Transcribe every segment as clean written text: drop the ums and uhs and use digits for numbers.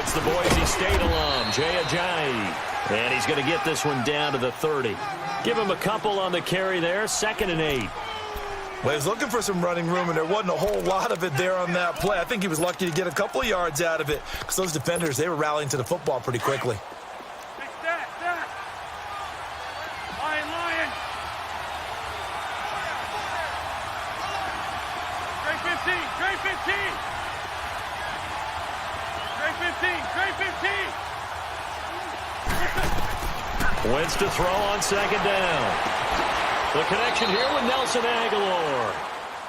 it's the Boise State alum, Jay Ajayi. And he's going to get this one down to the 30. Give him a couple on the carry there, 2nd and 8. Well, he was looking for some running room, and there wasn't a whole lot of it there on that play. I think he was lucky to get a couple of yards out of it because those defenders, they were rallying to the football pretty quickly. Lion. Trey 15. Wentz to throw on 2nd down. The connection here with Nelson Aguilar.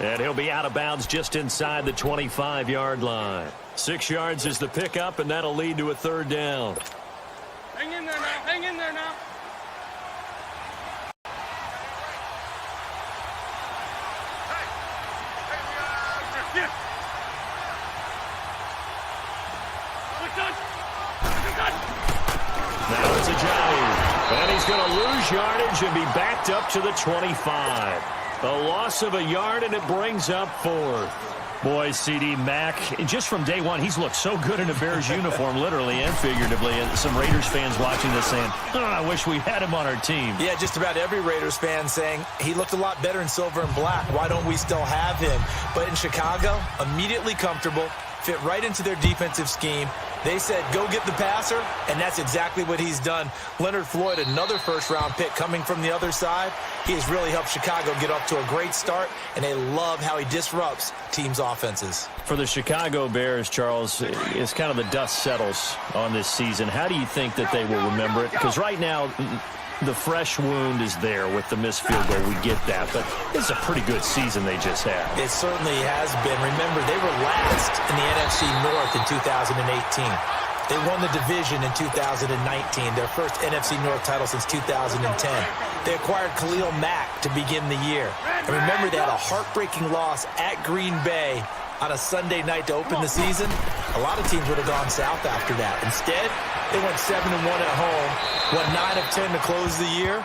And he'll be out of bounds just inside the 25-yard line. 6 yards is the pickup, and that'll lead to a 3rd down. Hang in there now. Now it's Ajayi. And he's going to lose yardage and be backed up to the 25. A loss of a yard, and it brings up 4th. Boy, C.D. Mack, just from day one, he's looked so good in a Bears uniform, literally and figuratively. And some Raiders fans watching this saying, oh, I wish we had him on our team. Yeah, just about every Raiders fan saying he looked a lot better in silver and black. Why don't we still have him? But in Chicago, immediately comfortable, fit right into their defensive scheme. They said, go get the passer, and that's exactly what he's done. Leonard Floyd, another first-round pick coming from the other side. He has really helped Chicago get off to a great start, and they love how he disrupts teams' offenses. For the Chicago Bears, Charles, it's kind of the dust settles on this season. How do you think that they will remember it? Because right now, the fresh wound is there with the missed field goal. We get that, but it's a pretty good season they just had. It certainly has been. Remember, they were last in the NFC North in 2018. They won the division in 2019, their first NFC North title since 2010. They acquired Khalil Mack to begin the year. And remember, they had a heartbreaking loss at Green Bay on a Sunday night to open the season. A lot of teams would have gone south after that. Instead, they went 7-1 at home, won 9 of 10 to close the year.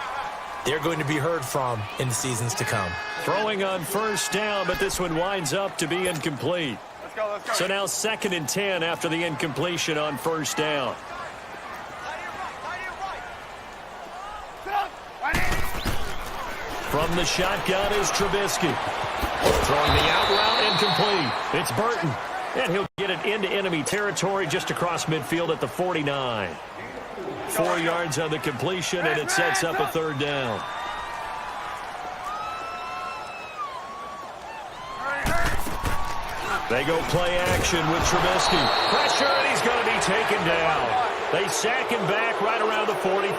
They're going to be heard from in the seasons to come. Throwing on 1st down, but this one winds up to be incomplete. Let's go. So now 2nd and 10 after the incompletion on 1st down. From the shotgun is Trubisky. Throwing the out route, incomplete. It's Burton. And he'll get it into enemy territory just across midfield at the 49. 4 yards on the completion, and it sets up a 3rd down. They go play action with Trubisky. Pressure, and he's going to be taken down. They sack him back right around the 44.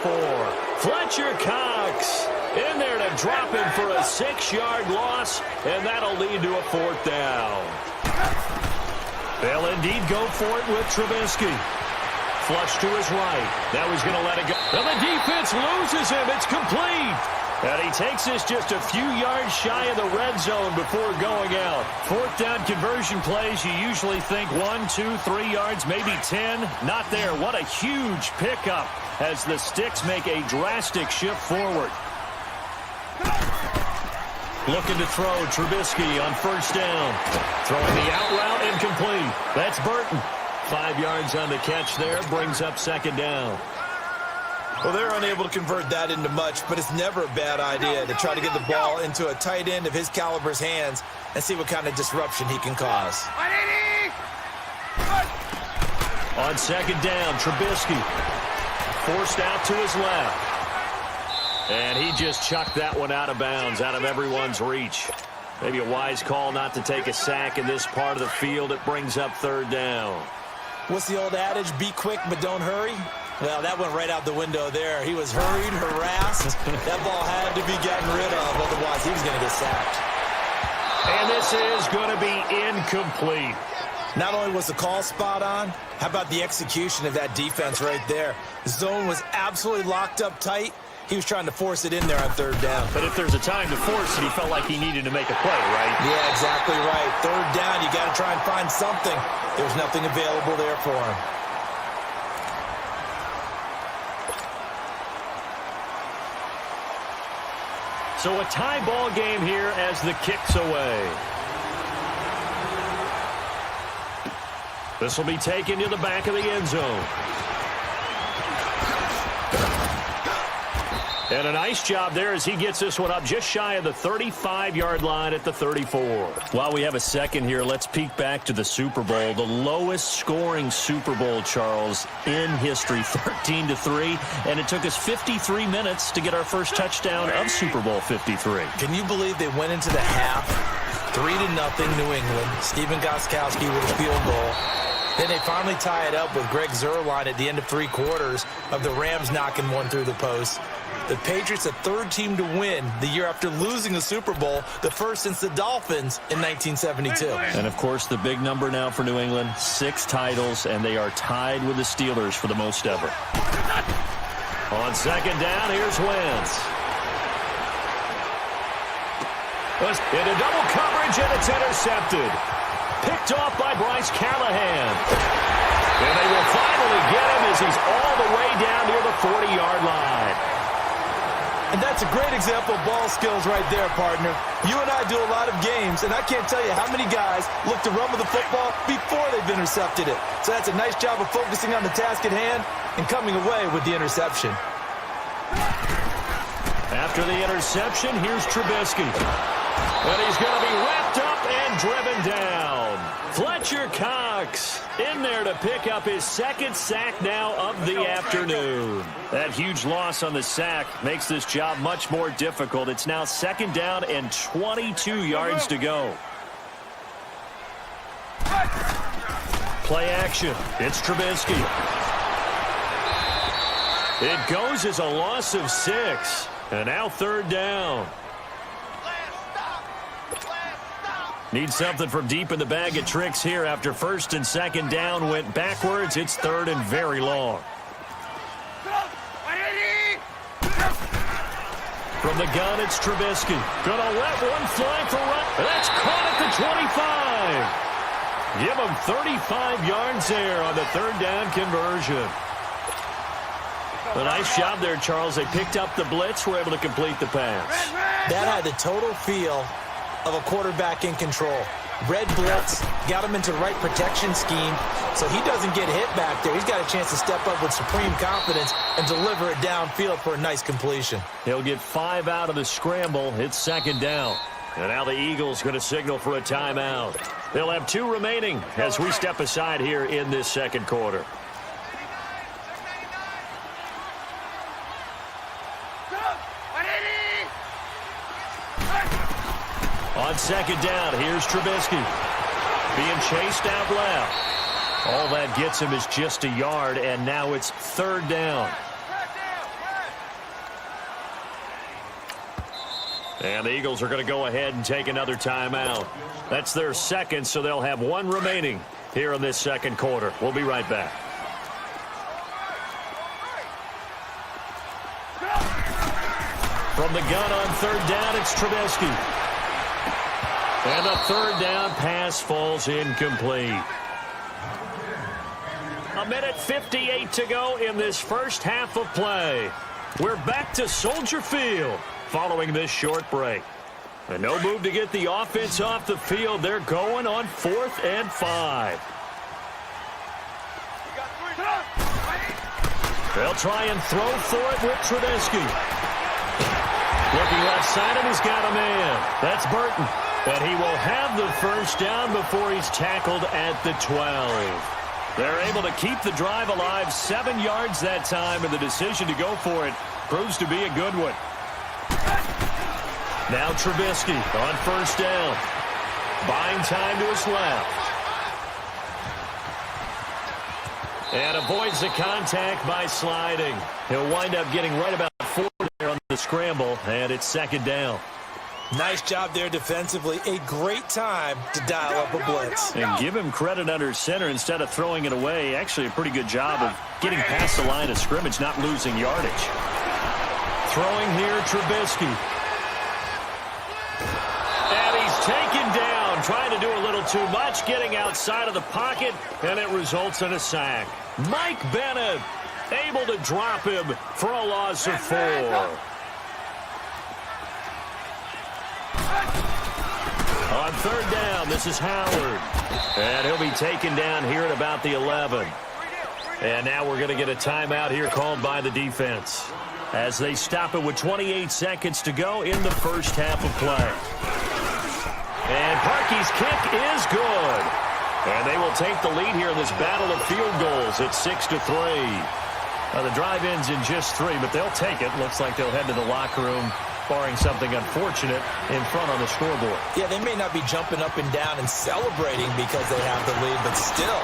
Fletcher Cox in there to drop him for a 6-yard loss, and that'll lead to a 4th down. They'll indeed go for it with Trubisky. Flush to his right. Now he's going to let it go. And the defense loses him. It's complete. And he takes this just a few yards shy of the red zone before going out. 4th down conversion plays, you usually think 1, 2, 3 yards, maybe 10. Not there. What a huge pickup as the Sticks make a drastic shift forward. Looking to throw, Trubisky on 1st down. Throwing the out route, incomplete. That's Burton. 5 yards on the catch there, brings up 2nd down. Well, they're unable to convert that into much, but it's never a bad idea to try to get the ball into a tight end of his caliber's hands and see what kind of disruption he can cause. On 2nd down, Trubisky forced out to his left. And he just chucked that one out of bounds, out of everyone's reach. Maybe a wise call not to take a sack in this part of the field. It brings up 3rd down. What's the old adage? Be quick, but don't hurry. Well, that went right out the window there. He was hurried, harassed. That ball had to be gotten rid of, otherwise he was going to get sacked. And this is going to be incomplete. Not only was the call spot on, how about the execution of that defense right there? The zone was absolutely locked up tight. He was trying to force it in there on 3rd down. But if there's a time to force it, he felt like he needed to make a play, right? Yeah, exactly right. 3rd down, you got to try and find something. There's nothing available there for him. So a tie ball game here as the kick's away. This will be taken to the back of the end zone. And a nice job there as he gets this one up just shy of the 35-yard line at the 34. While we have a second here, let's peek back to the Super Bowl. The lowest scoring Super Bowl, Charles, in history, 13-3. And it took us 53 minutes to get our first touchdown of Super Bowl 53. Can you believe they went into the half 3-0 New England? Stephen Gostkowski with a field goal. Then they finally tie it up with Greg Zuerlein at the end of 3 quarters of the Rams knocking one through the post. The Patriots, the third team to win the year after losing the Super Bowl, the first since the Dolphins in 1972. And, of course, the big number now for New England, 6 titles, and they are tied with the Steelers for the most ever. On second down, here's Wentz. Into double coverage, and it's intercepted. Picked off by Bryce Callahan. And they will finally get him as he's all the way down near the 40-yard line. And that's a great example of ball skills right there, partner. You and I do a lot of games, and I can't tell you how many guys look to run with the football before they've intercepted it. So that's a nice job of focusing on the task at hand and coming away with the interception. After the interception, here's Trubisky. And he's going to be wrapped up and driven down. Fletcher Cox in there to pick up his second sack now of the afternoon. That huge loss on the sack makes this job much more difficult. It's now second down and 22 yards to go. Play action. It's Trubisky. It goes as a loss of 6. And now third down. Need something from deep in the bag of tricks here after first and second down went backwards. It's third and very long. From the gun, it's Trubisky. Gonna let one fly for run. That's caught at the 25. Give him 35 yards there on the third down conversion. A nice job there, Charles. They picked up the blitz, were able to complete the pass. That had the total feel of a quarterback in control. Red blitz, got him into the right protection scheme, so he doesn't get hit back there. He's got a chance to step up with supreme confidence and deliver it downfield for a nice completion. He'll get 5 out of the scramble. It's second down. And now the Eagles going to signal for a timeout. They'll have 2 remaining as we step aside here in this second quarter. On second down, here's Trubisky. Being chased out left. All that gets him is just a yard, and now it's third down. And the Eagles are going to go ahead and take another timeout. That's their second, so they'll have 1 remaining here in this second quarter. We'll be right back. From the gun on third down, it's Trubisky. And the third down pass falls incomplete. 1:58 to go in this first half of play. We're back to Soldier Field following this short break. And no move to get the offense off the field. They're going on 4th and 5. They'll try and throw for it with Trubisky. Looking left side, and he's got a man. That's Burton. And he will have the first down before he's tackled at the 12. They're able to keep the drive alive, 7 yards that time, and the decision to go for it proves to be a good one. Now Trubisky on first down. Buying time to his left. And avoids the contact by sliding. He'll wind up getting right about 4 there on the scramble, and it's second down. Nice job there defensively. A great time to dial up a blitz. And give him credit under center instead of throwing it away. Actually a pretty good job of getting past the line of scrimmage, not losing yardage. Throwing here, Trubisky. And he's taken down, trying to do a little too much, getting outside of the pocket, and it results in a sack. Mike Bennett able to drop him for a loss of 4. On third down, this is Howard. And he'll be taken down here at about the 11. And now we're going to get a timeout here called by the defense as they stop it with 28 seconds to go in the first half of play. And Parkey's kick is good. And they will take the lead here in this battle of field goals at 6-3. The drive ends in just 3, but they'll take it. Looks like they'll head to the locker room, barring something unfortunate, in front on the scoreboard. Yeah, they may not be jumping up and down and celebrating because they have the lead, but still,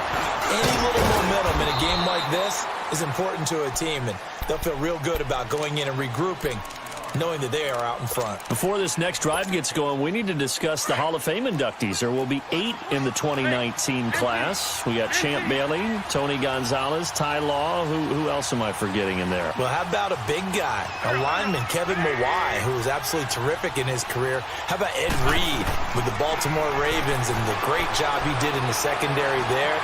any little momentum in a game like this is important to a team, and they'll feel real good about going in and regrouping, knowing that they are out in front. Before this next drive gets going, we need to discuss the Hall of Fame inductees. There will be 8 in the 2019 class. We got Champ Bailey, Tony Gonzalez, Ty Law. Who else am I forgetting in there? Well, how about a big guy, a lineman, Kevin Mawai, who was absolutely terrific in his career. How about Ed Reed with the Baltimore Ravens and the great job he did in the secondary there?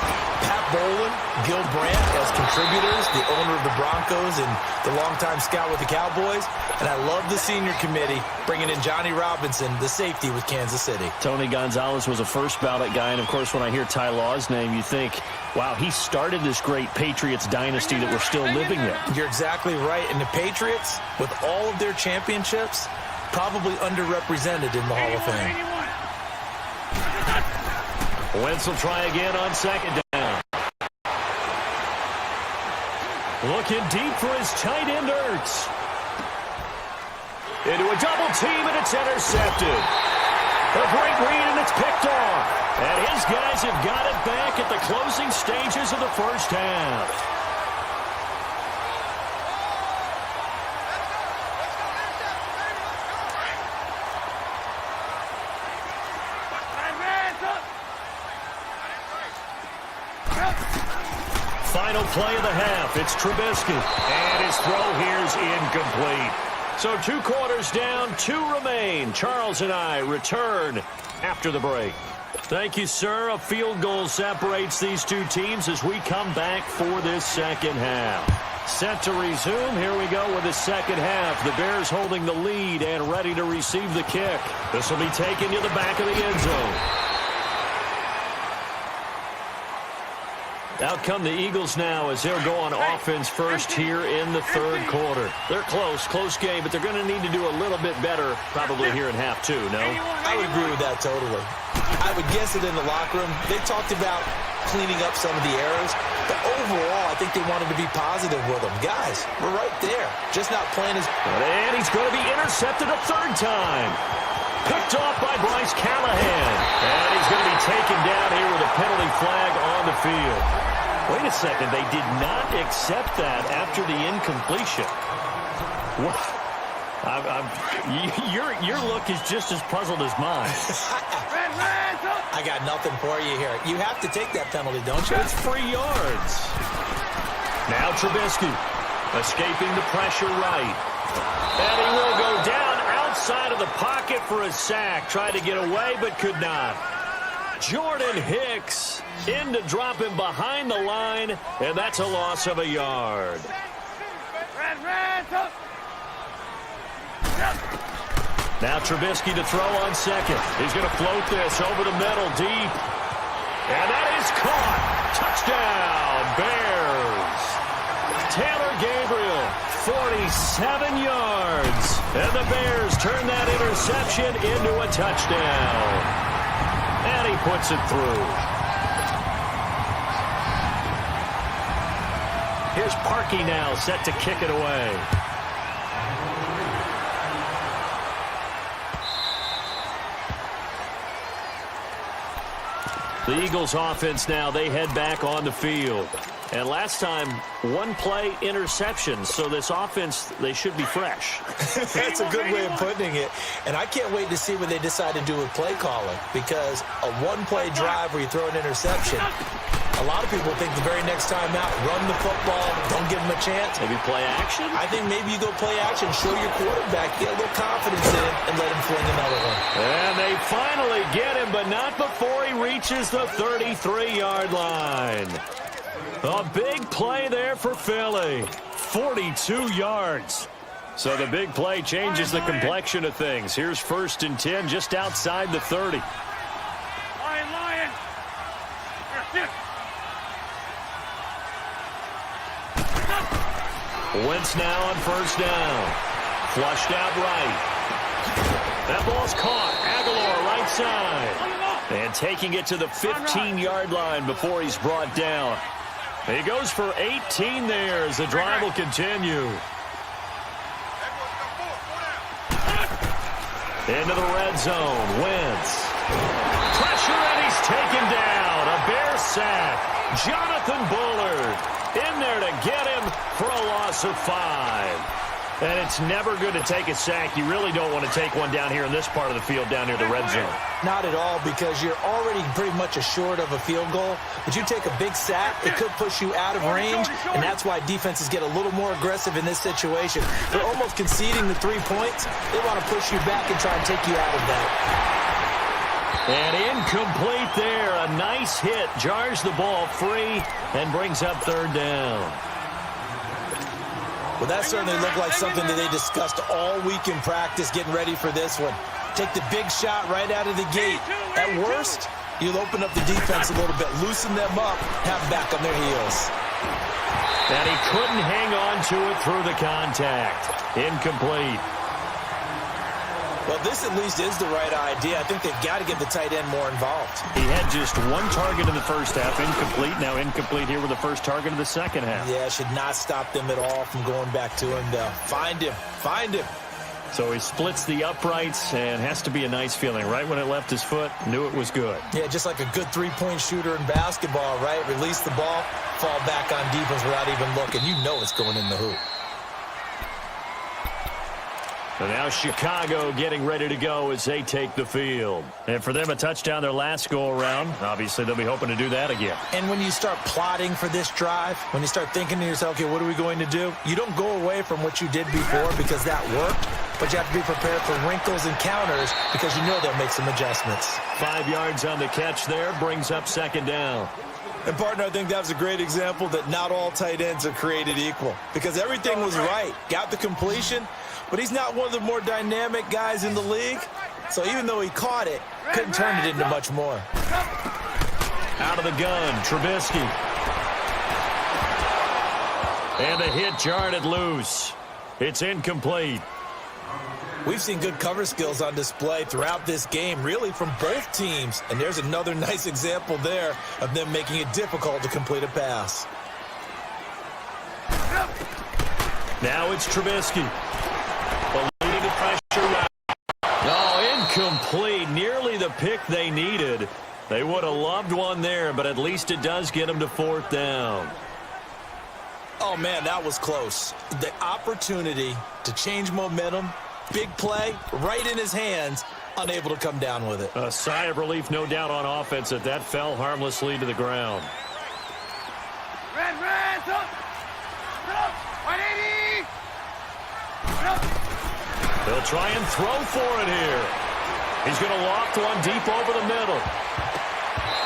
Pat Bowlen, Gil Brandt as contributors, the owner of the Broncos and the longtime scout with the Cowboys. And I love the senior committee bringing in Johnny Robinson, the safety with Kansas City. Tony Gonzalez was a first ballot guy, and of course when I hear Ty Law's name, you think, wow, he started this great Patriots dynasty that we're still living in. You're exactly right, and the Patriots, with all of their championships, probably underrepresented in the Hall of Fame. Wentz will try again on second down. Looking deep for his tight end, Ertz. Into a double team, and it's intercepted. A great read, and it's picked off. And his guys have got it back at the closing stages of the first half. Final play of the half. It's Trubisky. And his throw here is incomplete. So 2 quarters down, 2 remain. Charles and I return after the break. Thank you, sir. A field goal separates these 2 teams as we come back for this second half. Set to resume. Here we go with the second half. The Bears holding the lead and ready to receive the kick. This will be taken to the back of the end zone. Out come the Eagles now as they'll go on offense first here in the third quarter. They're close game, but they're going to need to do a little bit better probably here in half 2, no? I would agree with that totally. I would guess that in the locker room, they talked about cleaning up some of the errors, but overall, I think they wanted to be positive with them. Guys, we're right there, just not playing as... And he's going to be intercepted a 3rd time. Picked off by Bryce Callahan. And he's going to be taken down here with a penalty flag on the field. Wait a second. They did not accept that after the incompletion. What? Your look is just as puzzled as mine. I got nothing for you here. You have to take that penalty, don't you? It's free yards. Now Trubisky escaping the pressure right. And he will go down outside of the pocket for a sack. Tried to get away, but could not. Jordan Hicks in to drop him behind the line, and that's a loss of a yard. Now Trubisky to throw on second. He's going to float this over the middle deep. And that is caught. Touchdown, Bears. Taylor Gabriel, 47 yards. And the Bears turn that interception into a touchdown. And he puts it through. Here's Parkey now set to kick it away. The Eagles offense now, they head back on the field. And last time, 1 play interception. So this offense, they should be fresh. That's a good way of putting it. And I can't wait to see what they decide to do with play calling. Because a 1-play drive where you throw an interception, a lot of people think the very next time out, run the football, don't give them a chance. Maybe play action? I think maybe you go play action, show your quarterback, get a little confidence in him, and let him fling another one. And they finally get him, but not before he reaches the 33-yard line. A big play there for Philly. 42 yards. So the big play changes the complexion of things. Here's 1st and 10 just outside the 30. Lion. Wentz now on first down. Flushed out right. That ball's caught. Aguilar right side. And taking it to the 15-yard line before he's brought down. He goes for 18 there as the drive will continue. Into the red zone. Wentz. Pressure, and he's taken down. A Bear sack. Jonathan Bullard in there to get him for a loss of 5. And it's never good to take a sack. You really don't want to take one down here in this part of the field, down near the red zone. Not at all, because you're already pretty much assured of a field goal. But you take a big sack, it could push you out of range, and that's why defenses get a little more aggressive in this situation. They're almost conceding the 3 points. They want to push you back and try and take you out of that. And incomplete there. A nice hit. Jars the ball free and brings up third down. Well, that certainly looked like something that they discussed all week in practice, getting ready for this one. Take the big shot right out of the gate. At worst, you'll open up the defense a little bit, loosen them up, have them back on their heels. And he couldn't hang on to it through the contact. Incomplete. Well, this at least is the right idea. I think they've got to get the tight end more involved. He had just one target in the first half, incomplete. Now incomplete here with the first target of the second half. Yeah, should not stop them at all from going back to him to find him. Find him. So he splits the uprights and has to be a nice feeling. Right when it left his foot, knew it was good. Yeah, just like a good three-point shooter in basketball, right? Release the ball, fall back on defense without even looking. You know it's going in the hoop. And now Chicago getting ready to go as they take the field. And for them, a touchdown their last go-around. Obviously, they'll be hoping to do that again. And when you start plotting for this drive, when you start thinking to yourself, okay, what are we going to do? You don't go away from what you did before because that worked, but you have to be prepared for wrinkles and counters because you know they'll make some adjustments. 5 yards on the catch there, brings up second down. And, partner, I think that was a great example that not all tight ends are created equal because everything was right. Got the completion, but he's not one of the more dynamic guys in the league. So even though he caught it, couldn't turn it into much more. Out of the gun, Trubisky. And the hit jarred it loose. It's incomplete. We've seen good cover skills on display throughout this game, really from both teams. And there's another nice example there of them making it difficult to complete a pass. Now it's Trubisky. Leading the pressure. Oh, incomplete. Nearly the pick they needed. They would have loved one there, but at least it does get them to fourth down. Oh, man, that was close. The opportunity to change momentum, big play, right in his hands, unable to come down with it. A sigh of relief, no doubt, on offense that fell harmlessly to the ground. Red, up! 180! They'll try and throw for it here. He's going to loft one deep over the middle.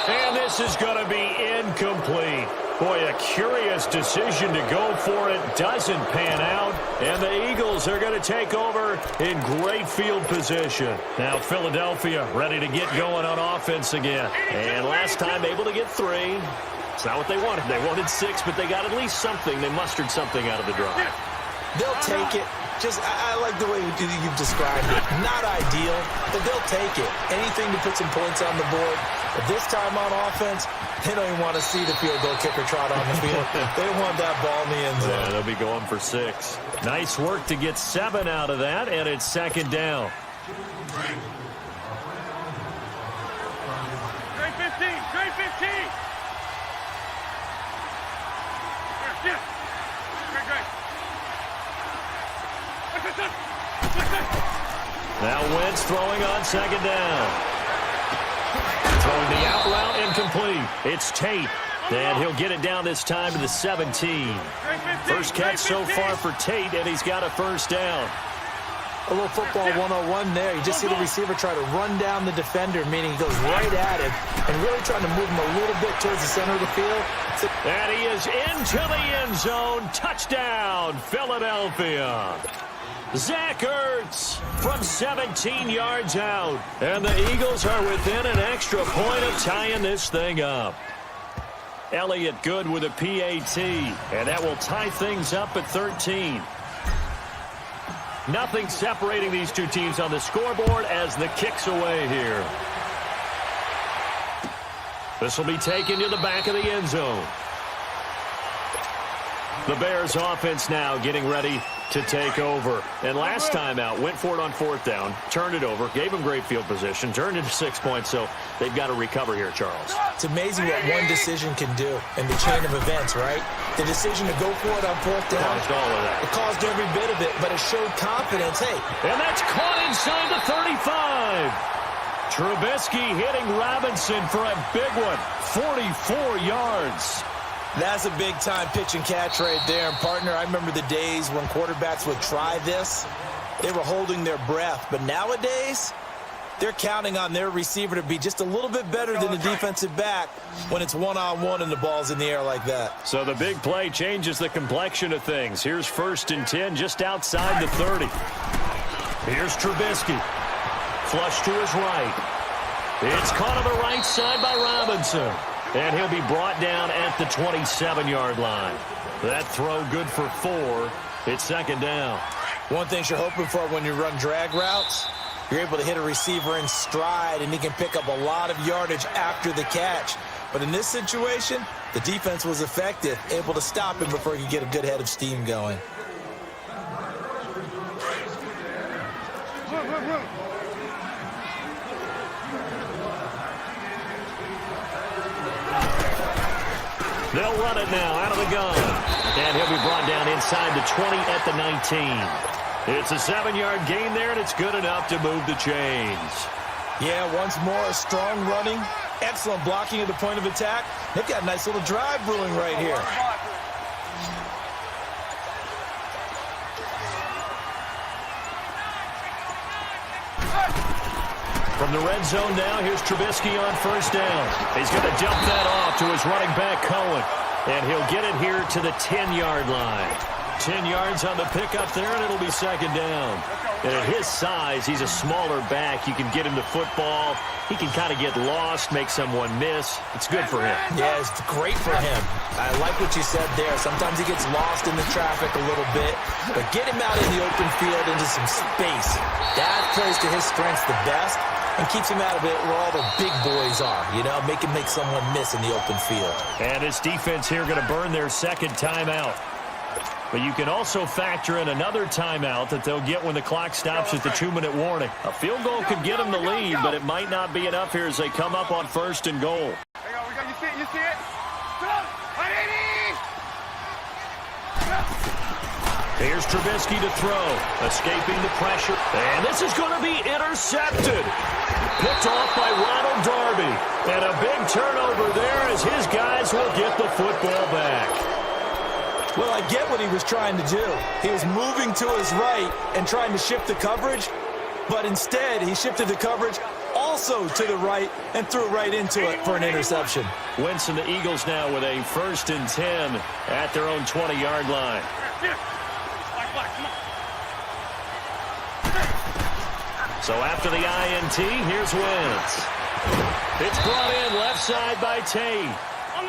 And this is going to be incomplete. Boy, a curious decision to go for it. Doesn't pan out. And the Eagles are going to take over in great field position. Now Philadelphia ready to get going on offense again. And last time able to get 3. It's not what they wanted. They wanted 6, but they got at least something. They mustered something out of the drive. They'll take it. I like the way you've described it. Not ideal, but they'll take it. Anything to put some points on the board. But this time on offense, they don't even want to see the field goal kicker trot on the field. They want that ball in the end zone. Yeah, they'll be going for 6. Nice work to get 7 out of that, and it's second down. Trade 15! Trade 15! Here. Great. Now Wentz throwing on second down. Throwing the out route, incomplete. It's Tate, and he'll get it down this time to the 17. First catch so far for Tate, and he's got a first down. A little football 101 there. You just see the receiver try to run down the defender, meaning he goes right at him and really trying to move him a little bit towards the center of the field. And he is into the end zone. Touchdown, Philadelphia. Zach Ertz from 17 yards out. And the Eagles are within an extra point of tying this thing up. Elliott good with a PAT, and that will tie things up at 13. Nothing separating these two teams on the scoreboard as the kick's away here. This will be taken to the back of the end zone. The Bears offense now getting ready to take over. And last time out, went for it on 4th down, turned it over, gave them great field position, turned into 6 points, so they've got to recover here, Charles. It's amazing what one decision can do in the chain of events, right? The decision to go for it on 4th down. Caused all of that. It caused every bit of it, but it showed confidence. Hey. And that's caught inside the 35. Trubisky hitting Robinson for a big one, 44 yards. That's a big-time pitch and catch right there. And, partner, I remember the days when quarterbacks would try this. They were holding their breath. But nowadays, they're counting on their receiver to be just a little bit better than the defensive back when it's one-on-one and the ball's in the air like that. So the big play changes the complexion of things. Here's 1st and 10 just outside the 30. Here's Trubisky. Flush to his right. It's caught on the right side by Robinson. And he'll be brought down at the 27-yard line. That throw good for 4. It's 2nd down. One thing you're hoping for when you run drag routes, you're able to hit a receiver in stride, and he can pick up a lot of yardage after the catch. But in this situation, the defense was effective, able to stop him before he could get a good head of steam going. They'll run it now out of the gun. And he'll be brought down inside the 20 at the 19. It's a 7-yard gain there, and it's good enough to move the chains. Yeah, once more, strong running, excellent blocking at the point of attack. They've got a nice little drive brewing right here. From the red zone now, here's Trubisky on 1st down. He's going to dump that off to his running back, Cohen. And he'll get it here to the 10-yard line. 10 yards on the pickup there, and it'll be 2nd down. And at his size, he's a smaller back. You can get him the football. He can kind of get lost, make someone miss. It's good for him. Yeah, it's great for him. I like what you said there. Sometimes he gets lost in the traffic a little bit. But get him out in the open field into some space. That plays to his strengths the best and keeps him out of it where all the big boys are. You know, make him make someone miss in the open field. And his defense here going to burn their 2nd timeout. But you can also factor in another timeout that they'll get when the clock stops at the 2-minute warning. A field goal could get them the lead, but it might not be enough here as they come up on 1st and goal. You see it? You see it? Here's Trubisky to throw, escaping the pressure. And this is going to be intercepted. Picked off by Ronald Darby. And a big turnover there as his guys will get the football back. Well, I get what he was trying to do. He was moving to his right and trying to shift the coverage, but instead he shifted the coverage also to the right and threw right into it for an interception. Wentz and the Eagles now with a 1st and 10 at their own 20-yard line. So after the INT, here's Wentz. It's brought in left side by Tate.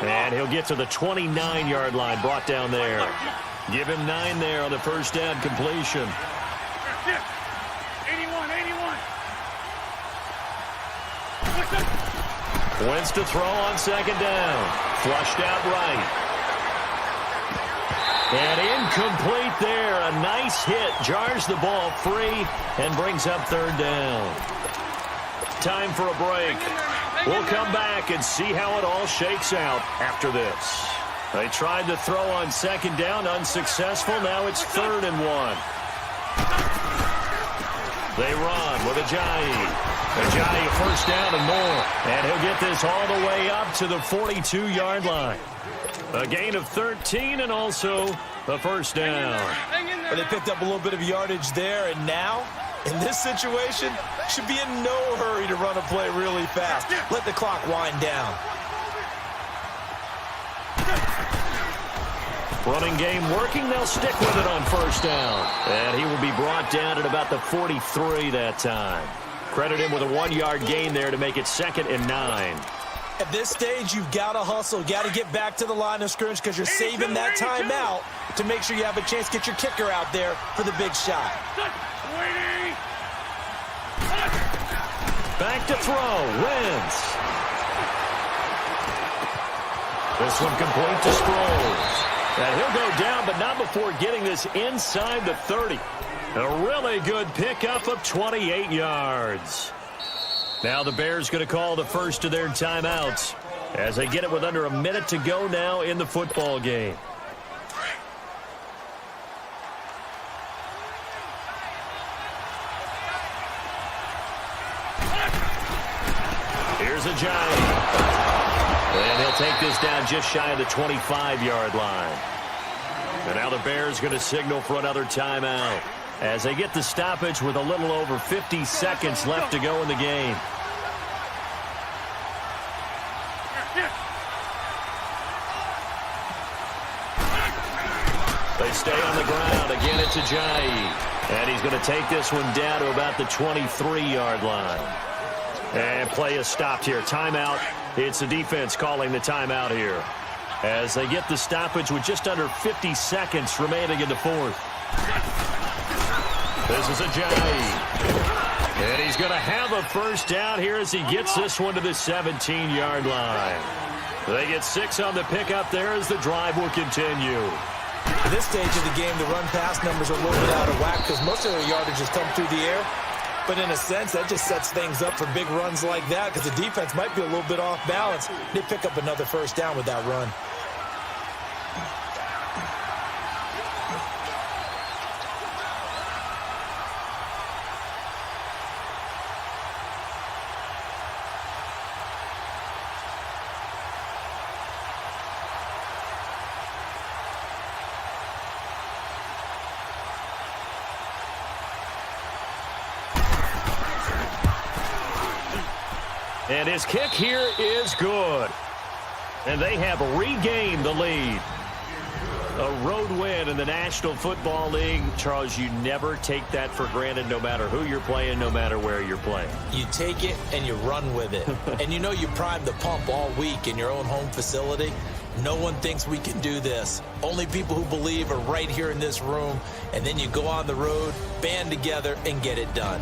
And he'll get to the 29-yard line, brought down there. Give him 9 there on the 1st down completion. 81. Wentz to throw on 2nd down. Flushed out right. And incomplete there. A nice hit. Jars the ball free and brings up 3rd down. Time for a break. We'll come back and see how it all shakes out after this. They tried to throw on 2nd down, unsuccessful. Now it's 3rd and 1. They run with Ajayi. Ajayi 1st down and more. And he'll get this all the way up to the 42-yard line. A gain of 13 and also a 1st down. But they picked up a little bit of yardage there, and now, in this situation, should be in no hurry to run a play really fast. Let the clock wind down. Running game working. They'll stick with it on 1st down. And he will be brought down at about the 43 that time. Credit him with a 1-yard gain there to make it 2nd and 9. At this stage, you've got to hustle. You've got to get back to the line of scrimmage because you're saving that timeout to make sure you have a chance to get your kicker out there for the big shot. Back to throw. Wins. This one complete to Sproles. And he'll go down, but not before getting this inside the 30. A really good pickup of 28 yards. Now the Bears going to call the first of their timeouts as they get it with under a minute to go now in the football game. Here's a giant. And he'll take this down just shy of the 25-yard line. And now the Bears going to signal for another timeout as they get the stoppage with a little over 50 seconds left to go in the game. They stay on the ground. Again, it's Ajayi. And he's going to take this one down to about the 23-yard line. And play is stopped here. Timeout. It's the defense calling the timeout here as they get the stoppage with just under 50 seconds remaining in the fourth. This is Ajayi. And he's going to have a first down here as he gets this one to the 17-yard line. They get 6 on the pickup there as the drive will continue. At this stage of the game, the run-pass numbers are a little bit out of whack because most of their yardage has come through the air. But in a sense, that just sets things up for big runs like that because the defense might be a little bit off balance. They pick up another first down with that run. And his kick here is good. And they have regained the lead. A road win in the National Football League. Charles, you never take that for granted no matter who you're playing, no matter where you're playing. You take it and you run with it. And you know you primed the pump all week in your own home facility. No one thinks we can do this. Only people who believe are right here in this room. And then you go on the road, band together, and get it done.